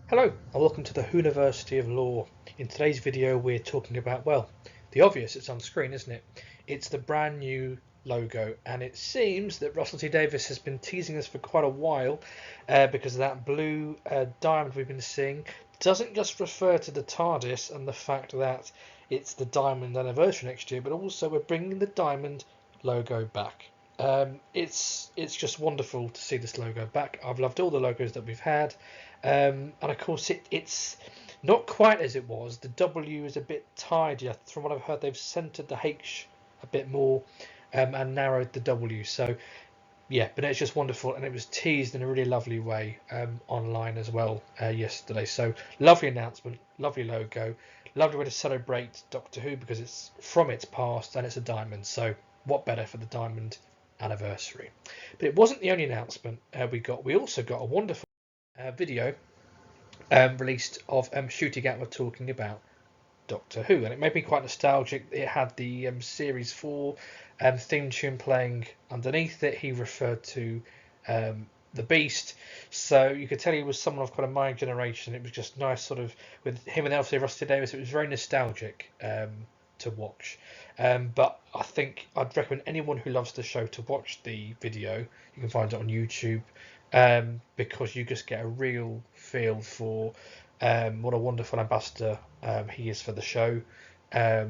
Hello and welcome to the University of Law. In today's video we're talking about, well, the obvious, it's on screen, isn't it? It's the brand new logo, and it seems that Russell T Davies has been teasing us for quite a while because that blue diamond we've been seeing doesn't just refer to the TARDIS and the fact that it's the diamond anniversary next year, but also we're bringing the diamond logo back. It's just wonderful to see this logo back. I've loved all the logos that we've had. And of course, it's not quite as it was. The W is a bit tidier. From what I've heard, they've centered the H a bit more and narrowed the W. So, yeah, but it's just wonderful. And it was teased in a really lovely way online as well yesterday. So, lovely announcement, lovely logo, lovely way to celebrate Doctor Who because it's from its past and it's a diamond. So, what better for the diamond anniversary? But it wasn't the only announcement we got. We also got a wonderful video released of Ncuti Gatwa talking about Doctor Who, and it made me quite nostalgic. It had the Series 4 theme tune playing underneath it. He referred to the Beast, so you could tell he was someone of kind of my generation. It was just nice, sort of, with him and Elsie Rusty Davis. It was very nostalgic to watch. But I think I'd recommend anyone who loves the show to watch the video. You can find it on YouTube because you just get a real feel for what a wonderful ambassador he is for the show. The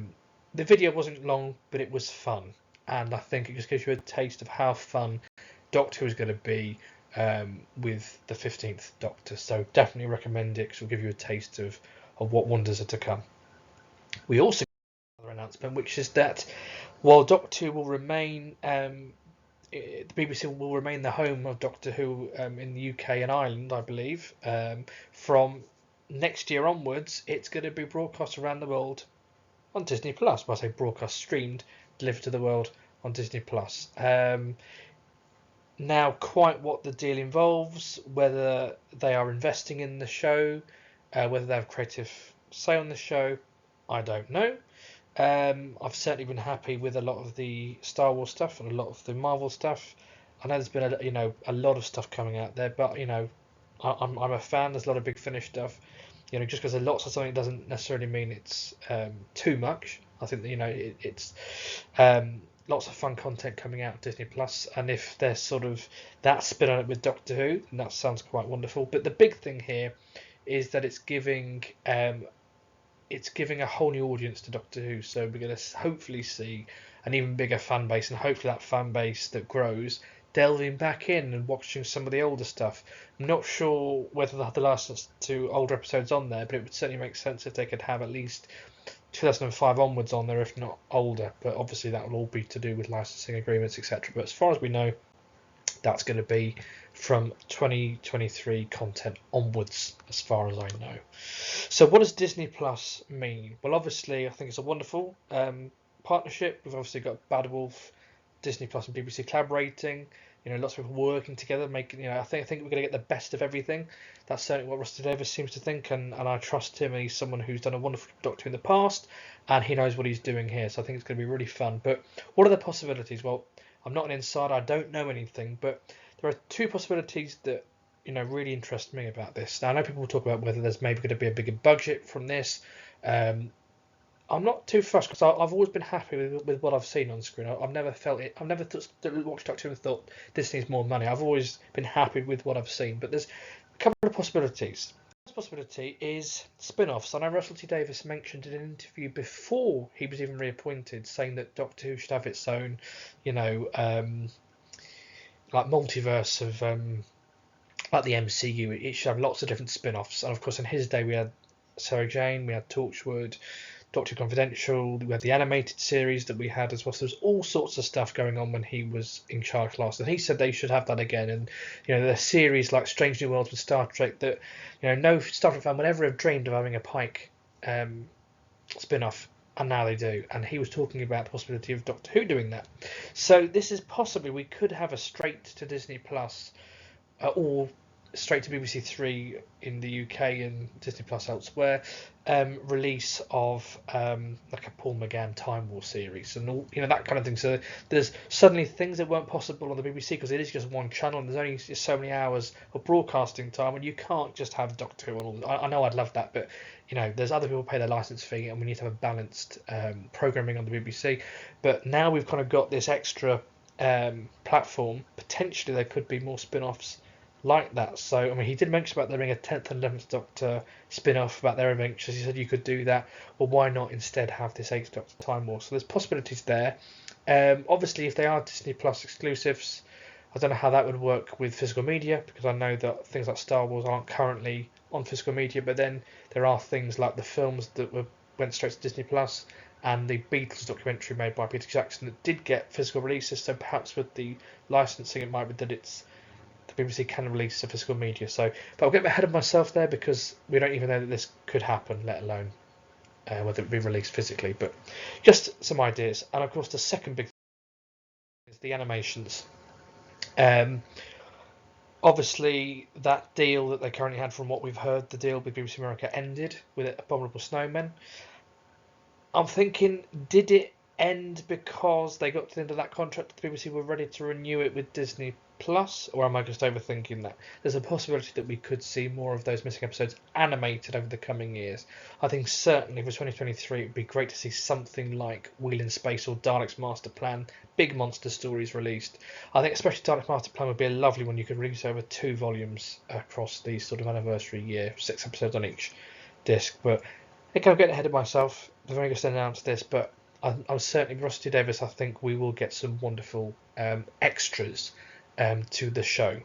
video wasn't long, but it was fun, and I think it just gives you a taste of how fun Doctor Who is going to be with the 15th Doctor. So definitely recommend it because it'll give you a taste of what wonders are to come. We also got another announcement, which is that while Doctor Who will remain the BBC will remain the home of Doctor Who in the UK and Ireland, I believe. From next year onwards, it's going to be broadcast around the world on Disney Plus. Well, I say broadcast, streamed, delivered to the world on Disney Plus. Now, quite what the deal involves, whether they are investing in the show, whether they have creative say on the show, I don't know. I've certainly been happy with a lot of the Star Wars stuff and a lot of the Marvel stuff. I know there's been a lot of stuff coming out there, but I'm a fan. There's a lot of Big Finish stuff. Just because there's lots of something doesn't necessarily mean it's too much. I think that it's lots of fun content coming out of Disney Plus, and if there's sort of that spin on it with Doctor Who, then that sounds quite wonderful. But the big thing here is that it's giving a whole new audience to Doctor Who. So we're going to hopefully see an even bigger fan base, and hopefully that fan base that grows delving back in and watching some of the older stuff. I'm not sure whether they have the last two older episodes on there, but it would certainly make sense if they could have at least 2005 onwards on there, if not older. But obviously that will all be to do with licensing agreements, etc. But as far as we know, that's going to be from 2023 content onwards, as far as I know. So what does Disney Plus mean? Well, obviously, I think it's a wonderful partnership. We've obviously got Bad Wolf, Disney Plus, and BBC collaborating. Lots of people working together, making. I think we're going to get the best of everything. That's certainly what Rusty Davis seems to think, and I trust him. And he's someone who's done a wonderful Doctor in the past, and he knows what he's doing here. So I think it's going to be really fun. But what are the possibilities? Well, I'm not an insider. I don't know anything, but there are two possibilities that really interest me about this. Now I know people will talk about whether there's maybe going to be a bigger budget from this. I'm not too fussed because I've always been happy with what I've seen on screen. I've never felt it. I've never watched Doctor Who and thought this needs more money. I've always been happy with what I've seen. But there's a couple of possibilities. The first possibility is spin-offs. I know Russell T Davies mentioned in an interview before he was even reappointed, saying that Doctor Who should have its own, like multiverse of like the MCU. It should have lots of different spin-offs. And of course, in his day, we had Sarah Jane, we had Torchwood, Doctor Confidential, we had the animated series that we had as well. So there's all sorts of stuff going on when he was in charge last, and he said they should have that again. And the series like Strange New Worlds with Star Trek that no Star Trek fan would ever have dreamed of having a Pike spin-off, and now they do. And he was talking about the possibility of Doctor Who doing that. So this is possibly we could have a straight to Disney Plus, or straight to BBC Three in the UK and Disney Plus elsewhere, release of like a Paul McGann Time War series and all, that kind of thing. So there's suddenly things that weren't possible on the BBC because it is just one channel and there's only just so many hours of broadcasting time, and you can't just have Doctor Who on all. I know I'd love that, but there's other people pay their license fee, and we need to have a balanced programming on the BBC. But now we've kind of got this extra platform. Potentially there could be more spin-offs like that. So I mean, he did mention about there being a 10th and 11th Doctor spin-off about their adventures. He said you could do that. Well, why not instead have this 8th Doctor Time War? So there's possibilities there. Obviously, if they are Disney Plus exclusives, I don't know how that would work with physical media, because I know that things like Star Wars aren't currently on physical media, but then there are things like the films that went straight to Disney Plus and the Beatles documentary made by Peter Jackson that did get physical releases. So perhaps with the licensing, it might be that it's the BBC can release the physical media. So, but I'll get ahead of myself there because we don't even know that this could happen, let alone whether it be released physically. But just some ideas. And of course, the second big thing is the animations. Obviously, that deal that they currently had, from what we've heard, the deal with BBC America ended with Abominable Snowmen. I'm thinking, did it end because they got to the end of that contract, the BBC were ready to renew it with Disney Plus, or am I just overthinking that? There's a possibility that we could see more of those missing episodes animated over the coming years. I think certainly for 2023 it would be great to see something like Wheel in Space or Dalek's Master Plan, big monster stories released. I think especially Dalek's Master Plan would be a lovely one. You could release over 2 volumes across the sort of anniversary year, 6 episodes on each disc. But I think I'm getting ahead of myself. They're very going to announce this, but I'm certainly, Russell T Davies, I think we will get some wonderful extras to the show.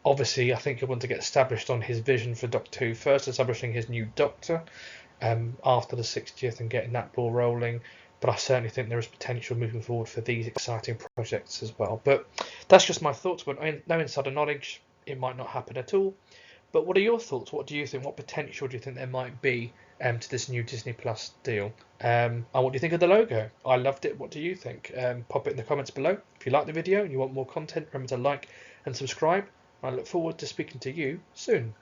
Obviously, I think he'll want to get established on his vision for Doctor Who first, establishing his new Doctor after the 60th and getting that ball rolling. But I certainly think there is potential moving forward for these exciting projects as well. But that's just my thoughts. But no insider knowledge, it might not happen at all. But what are your thoughts? What do you think? What potential do you think there might be to this new Disney Plus deal? And what do you think of the logo? I loved it. What do you think? Pop it in the comments below. If you like the video and you want more content, remember to like and subscribe. I look forward to speaking to you soon.